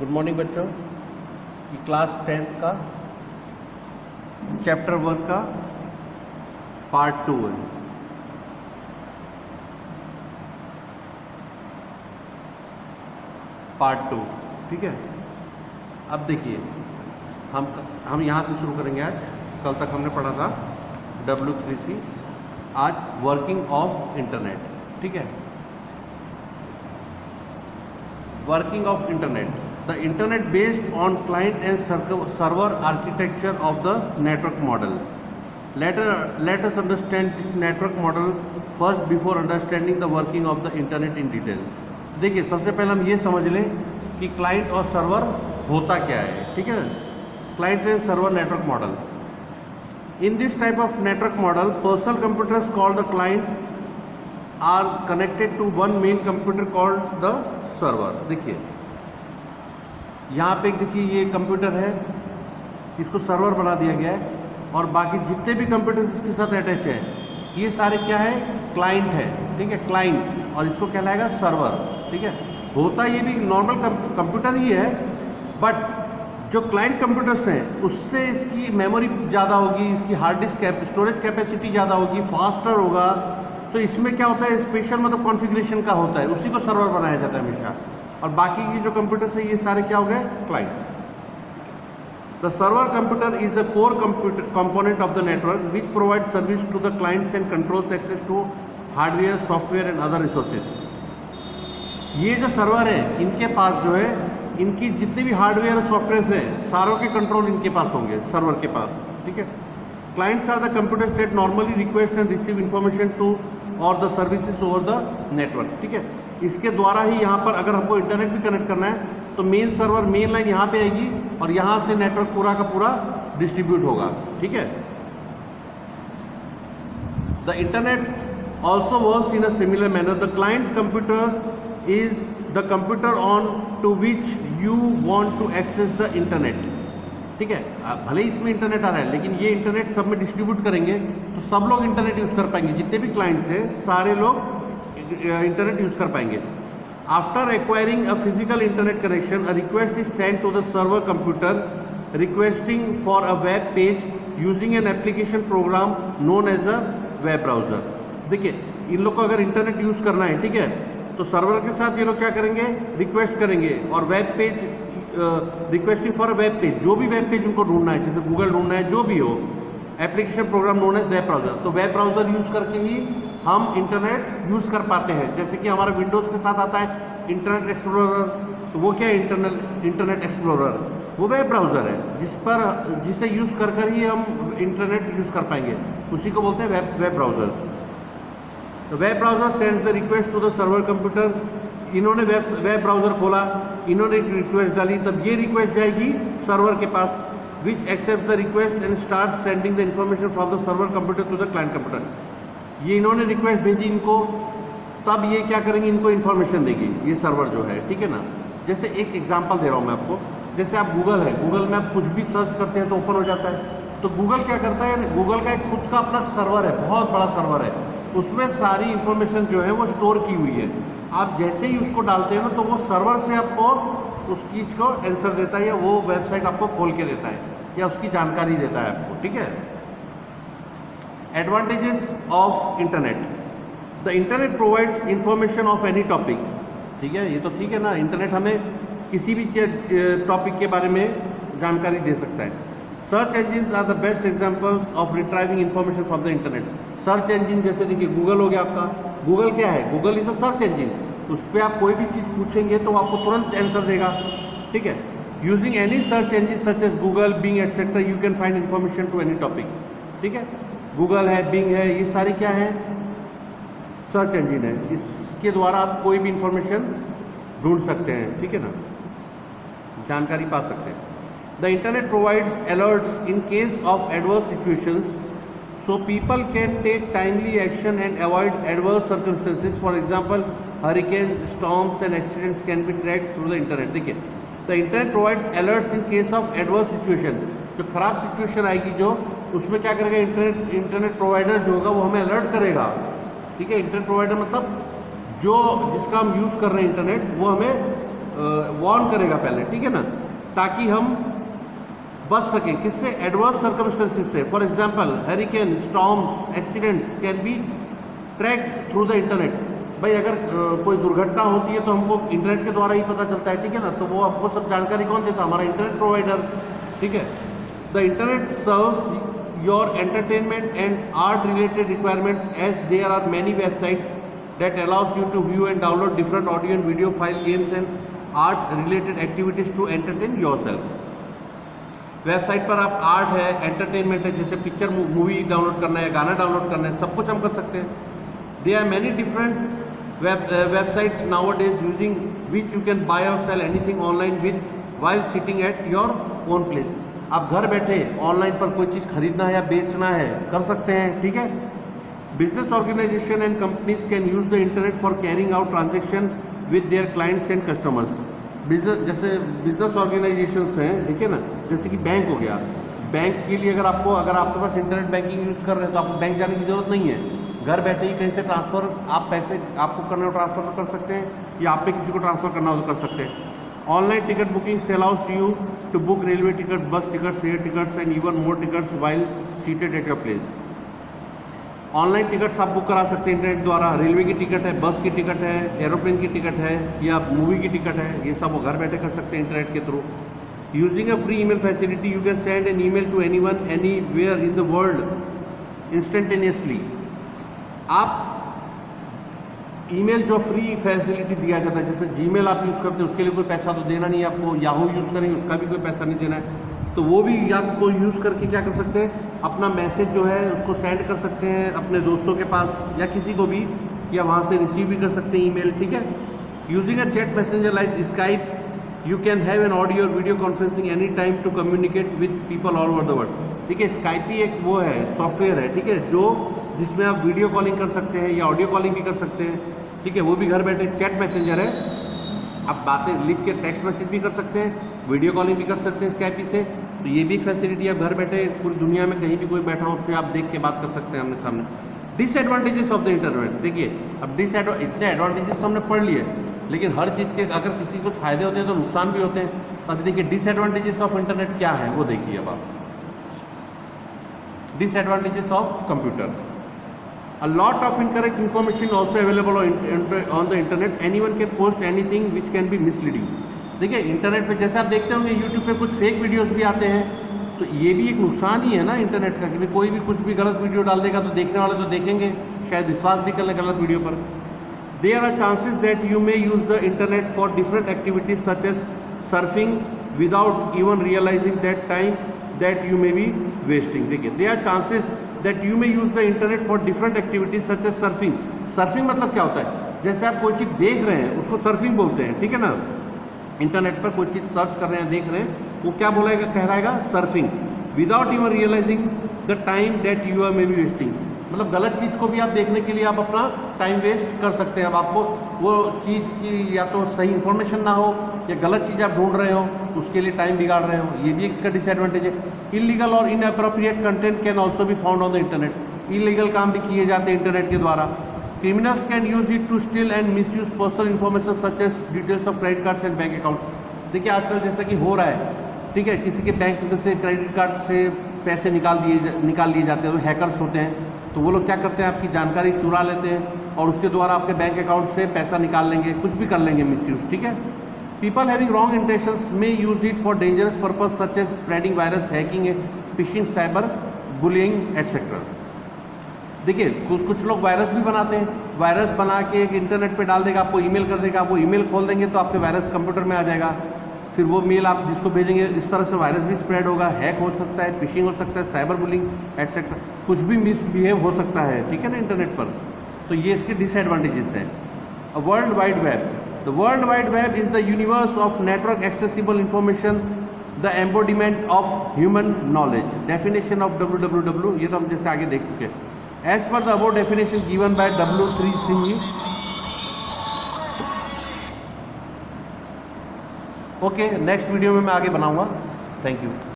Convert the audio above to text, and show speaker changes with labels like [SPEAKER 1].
[SPEAKER 1] Good morning बच्चों। ये class 10th का चैप्टर 1 का पार्ट 2 है। पार्ट 2, ठीक है। अब देखिए हम यहाँ से शुरू करेंगे। आज कल तक हमने पढ़ा था W3C, आज वर्किंग ऑफ इंटरनेट, ठीक है। Working of internet, the internet based on client and server architecture of the network model. Let us understand this network model first before understanding the working of the internet in detail. देखिए, सबसे पहले हम ये समझ लें कि client और server होता क्या है, ठीक है। Client and server network model. In this type of network model, personal computers called the client are connected to one main computer called the server. देखिए यहाँ पे देखिए ये कंप्यूटर है, इसको सर्वर बना दिया गया है और बाकी जितने भी कंप्यूटर इसके साथ अटैच है ये सारे क्या है, क्लाइंट है, ठीक है। क्लाइंट और इसको कहलाएगा सर्वर, ठीक है। होता ये भी नॉर्मल कंप्यूटर ही है, बट जो क्लाइंट कंप्यूटर्स हैं उससे इसकी मेमोरी ज़्यादा होगी, इसकी हार्ड डिस्क स्टोरेज कैपेसिटी ज़्यादा होगी, फास्टर होगा। तो इसमें क्या होता है, स्पेशल मतलब कॉन्फ़िगरेशन का होता है, उसी को सर्वर बनाया जाता है हमेशा। और बाकी की जो कंप्यूटर्स है ये सारे क्या हो गए, client. The server computer is a core component of the network which provide service to the clients and controls access to hardware, software and other resources. ये जो सर्वर है इनके पास जो है, इनकी जितने भी हार्डवेयर और सॉफ्टवेयर हैं सारों के कंट्रोल इनके पास होंगे, सर्वर के पास, ठीक है। Clients are the computers that normally request and receive information to or the services over the network, ठीक है। इसके द्वारा ही यहाँ पर अगर हमको इंटरनेट भी कनेक्ट करना है तो मेन सर्वर, मेन लाइन यहाँ पे आएगी और यहाँ से नेटवर्क पूरा का पूरा डिस्ट्रीब्यूट होगा, ठीक है। The internet also works in a similar manner. The client computer is the computer on to which you want to access the internet, ठीक है। भले ही इसमें इंटरनेट आ रहा है लेकिन ये इंटरनेट सब में डिस्ट्रीब्यूट करेंगे तो सब लोग इंटरनेट यूज़ कर पाएंगे, जितने भी क्लाइंट्स हैं सारे लोग इंटरनेट यूज़ कर पाएंगे। After acquiring a physical internet connection, a request is send to the server computer requesting for a web page using an application program known as a web browser. देखिए, इन लोग को अगर इंटरनेट यूज़ करना है, ठीक है, तो सर्वर के साथ ये लोग क्या करेंगे, रिक्वेस्ट करेंगे और web page, requesting for a web page, जो भी वेब पेज उनको ढूंढना है, जैसे गूगल ढूंढना है, जो भी हो, application program known as web browser. तो वेब ब्राउज़र यूज़ करके ही हम इंटरनेट यूज़ कर पाते हैं। जैसे कि हमारा विंडोज़ के साथ आता है इंटरनेट एक्सप्लोरर, तो वो क्या है, इंटरनेट एक्सप्लोरर, वो वेब ब्राउज़र है जिसे यूज़ कर ही हम इंटरनेट यूज़ कर पाएंगे, उसी को बोलते हैं वेब ब्राउज़र। तो web browser sends the request to the server computer. इन्होंने वेब ब्राउज़र खोला, इन्होंने एक रिक्वेस्ट डाली, तब ये रिक्वेस्ट जाएगी सर्वर के पास, which accept the request and start sending the information from the server computer to the client computer. ये इन्होंने रिक्वेस्ट भेजी इनको, तब ये क्या करेंगे, इनको इन्फॉर्मेशन देगी ये सर्वर जो है, ठीक है ना। जैसे एक एग्जांपल दे रहा हूँ मैं आपको, जैसे आप गूगल है, गूगल में आप कुछ भी सर्च करते हैं तो ओपन हो जाता है। तो गूगल क्या करता है, गूगल का एक खुद का अपना सर्वर है, बहुत बड़ा सर्वर है, उसमें सारी इन्फॉर्मेशन जो है वो स्टोर की हुई है। आप जैसे ही उसको डालते हैं ना तो वो सर्वर से आपको उस चीज़ को आंसर देता है, या वो वेबसाइट आपको खोल के देता है, या उसकी जानकारी देता है आपको, ठीक है। Advantages of internet. The internet provides information of any topic, ठीक है, ये तो ठीक है ना। इंटरनेट हमें किसी भी टॉपिक के बारे में जानकारी दे सकता है। Search engine are the best examples of retrieving information from the internet. Search engine जैसे देखिए गूगल हो गया आपका, गूगल क्या है, Google is a search engine, उस पर आप कोई भी चीज़ पूछेंगे तो आपको तुरंत आंसर देगा, ठीक है। Using any search engine such as Google, Bing etcetera, you can find information to any topic, ठीक है। गूगल है, बिंग है, ये सारी क्या है, सर्च इंजिन है, इसके द्वारा आप कोई भी इंफॉर्मेशन ढूंढ सकते हैं, ठीक है ना, जानकारी पा सकते हैं। The internet provides alerts in case of adverse situations, so people can take timely action and avoid adverse circumstances. For example, hurricanes, storms and accidents can be tracked through the internet. देखिए, the internet provides alerts in case of adverse situation. जो खराब situation आएगी जो, उसमें क्या करेगा internet provider जो होगा वो हमें अलर्ट करेगा, ठीक है। इंटरनेट प्रोवाइडर मतलब जो जिसका हम यूज़ कर रहे हैं इंटरनेट, वो हमें वार्न करेगा पहले, ठीक है ना, ताकि हम बच सकें किससे, एडवर्स सर्कमस्टेंसेस से। For example hurricane, storms, accidents can be track through the internet. भाई अगर कोई दुर्घटना होती है तो हमको इंटरनेट के द्वारा ही पता चलता है, ठीक है ना, तो वो हमको सब जानकारी कौन देता है, हमारा इंटरनेट प्रोवाइडर, ठीक है। The internet serves your entertainment and art related requirements, as there are many websites that allows you to view and download different audio and video file, games and art related activities to entertain yourself। Website पर आप art है, entertainment है, जैसे picture movie download करना है, गाना download करना है, सब कुछ हम कर सकते हैं। There are many different websites nowadays using which you can buy or sell anything online with while sitting at your own place. आप घर बैठे ऑनलाइन पर कोई चीज़ खरीदना है या बेचना है, कर सकते हैं, ठीक है। Business organisation and companies can use the internet for carrying out transaction with their clients and customers. Business, जैसे बिजनेस ऑर्गेनाइजेशंस हैं, देखिए ना, जैसे कि बैंक हो गया, बैंक के लिए अगर आपके पास इंटरनेट बैंकिंग यूज़ कर रहे हैं तो आपको बैंक जाने की जरूरत नहीं है। घर बैठे ही कहीं से ट्रांसफ़र, आप पैसे आपको करना हो ट्रांसफ़र कर सकते हैं, या आप पे किसी को ट्रांसफ़र करना हो तो कर सकते हैं। Online ticket booking allows you to book railway tickets, bus tickets, air tickets and even more tickets while seated at your place। Online tickets आप बुक करा सकते हैं इंटरनेट द्वारा। रेलवे की टिकट है, बस की टिकट है, एरोप्लेन की टिकट है, या मूवी की टिकट है, ये सब वो घर बैठे कर सकते हैं इंटरनेट के through. Using a free email facility you can send an email to anyone anywhere in the world instantaneously. आप ईमेल जो फ्री फैसिलिटी दिया जाता है, जैसे जीमेल आप यूज़ करते हैं उसके लिए कोई पैसा तो देना नहीं है आपको, याहू यूज़ करेंगे उसका भी कोई पैसा नहीं देना है, तो वो भी आपको यूज़ करके क्या कर सकते हैं, अपना मैसेज जो है उसको सेंड कर सकते हैं अपने दोस्तों के पास या किसी को भी, या वहाँ से रिसीव भी कर सकते हैं ईमेल, ठीक है। Using a chat messenger like Skype you can have an audio or video conferencing any time to communicate with people all over the world, ठीक है। स्काइप ही एक वो है, सॉफ्टवेयर है, ठीक है, जो जिसमें आप वीडियो कॉलिंग कर सकते हैं या ऑडियो कॉलिंग भी कर सकते हैं, ठीक है, वो भी घर बैठे चैट मैसेंजर है। आप बातें लिख के टेक्स्ट मैसेज भी कर सकते हैं, वीडियो कॉलिंग भी कर सकते हैं स्काइप से, तो ये भी फैसिलिटी आप घर बैठे पूरी दुनिया में कहीं भी कोई बैठा हो उससे आप देख के बात कर सकते हैं आमने सामने। डिसएडवांटेजेस ऑफ द इंटरनेट, देखिए अब इतने एडवांटेजेस तो हमने पढ़ लिए, लेकिन हर चीज़ के अगर किसी को फायदे होते हैं तो नुकसान भी होते हैं। अभी देखिए डिसएडवांटेजेस ऑफ इंटरनेट क्या है वो देखिए। अब आप disadvantages of computer, a lot of incorrect information also available on the internet, anyone can post anything which can be misleading। देखिए इंटरनेट पे जैसे आप देखते होंगे यूट्यूब पे कुछ फेक वीडियोस भी आते हैं, तो ये भी एक नुकसान ही है ना इंटरनेट का, कि कोई भी कुछ भी गलत वीडियो डाल देगा तो देखने वाले तो देखेंगे, शायद विश्वास भी कर ले गलत वीडियो पर। There are chances that you may use the internet for different activities such as surfing without even realising that time that you may B wasting. देखिए there are chances that you may use the internet for different activities such as surfing. Surfing मतलब क्या होता है, जैसे आप कोई चीज़ देख रहे हैं उसको सर्फिंग बोलते हैं, ठीक है ना। इंटरनेट पर कोई चीज़ सर्च कर रहे हैं, देख रहे हैं, वो क्या बोलेगा, कहलाएगा surfing. Without even realising the time that you are may be wasting, मतलब गलत चीज़ को भी आप देखने के लिए आप अपना टाइम वेस्ट कर सकते हैं। अब आपको वो चीज़ की या तो सही इन्फॉर्मेशन ना हो या गलत चीज़ आप ढूंढ रहे हो उसके लिए टाइम बिगाड़ रहे हो, ये भी इसका डिसएडवांटेज है। इलीगल और inappropriate content can also be found on the internet. Illegal काम भी किए जाते हैं इंटरनेट के द्वारा। Criminals can use it to steal and misuse personal information such as details of credit cards and bank accounts. देखिए आजकल जैसा कि हो रहा है, ठीक है, किसी के बैंक में से क्रेडिट कार्ड से पैसे निकाल लिए जाते हैं, हैकर्स होते हैं, तो वो लोग क्या करते हैं, आपकी जानकारी चुरा लेते हैं और उसके द्वारा आपके बैंक अकाउंट से पैसा निकाल लेंगे, कुछ भी कर लेंगे मिसयूज, ठीक है। People having wrong intentions may use it for dangerous purpose such as spreading virus, hacking, phishing, cyber bullying etcetera. देखिए कुछ लोग वायरस भी बनाते हैं, वायरस बना के एक इंटरनेट पे डाल देगा, आपको ईमेल कर देगा, आप वो ईमेल खोल देंगे तो आपके वायरस कंप्यूटर में आ जाएगा, फिर वो मेल आप जिसको भेजेंगे इस तरह से वायरस भी स्प्रेड होगा, हैक हो सकता है, फिशिंग हो सकता है, साइबर बुलिंग एटसेट्रा, कुछ भी मिसबिहेव हो सकता है, ठीक है ना, इंटरनेट पर। तो ये इसके डिसएडवांटेजेस हैं। World wide web, the world wide web is the universe of network accessible information, the embodiment of human knowledge. Definition of www, ये तो हम जैसे आगे देख चुके हैं। As per the above definition given by W3 सिंह। ओके, नेक्स्ट वीडियो में मैं आगे बनाऊंगा। Thank you.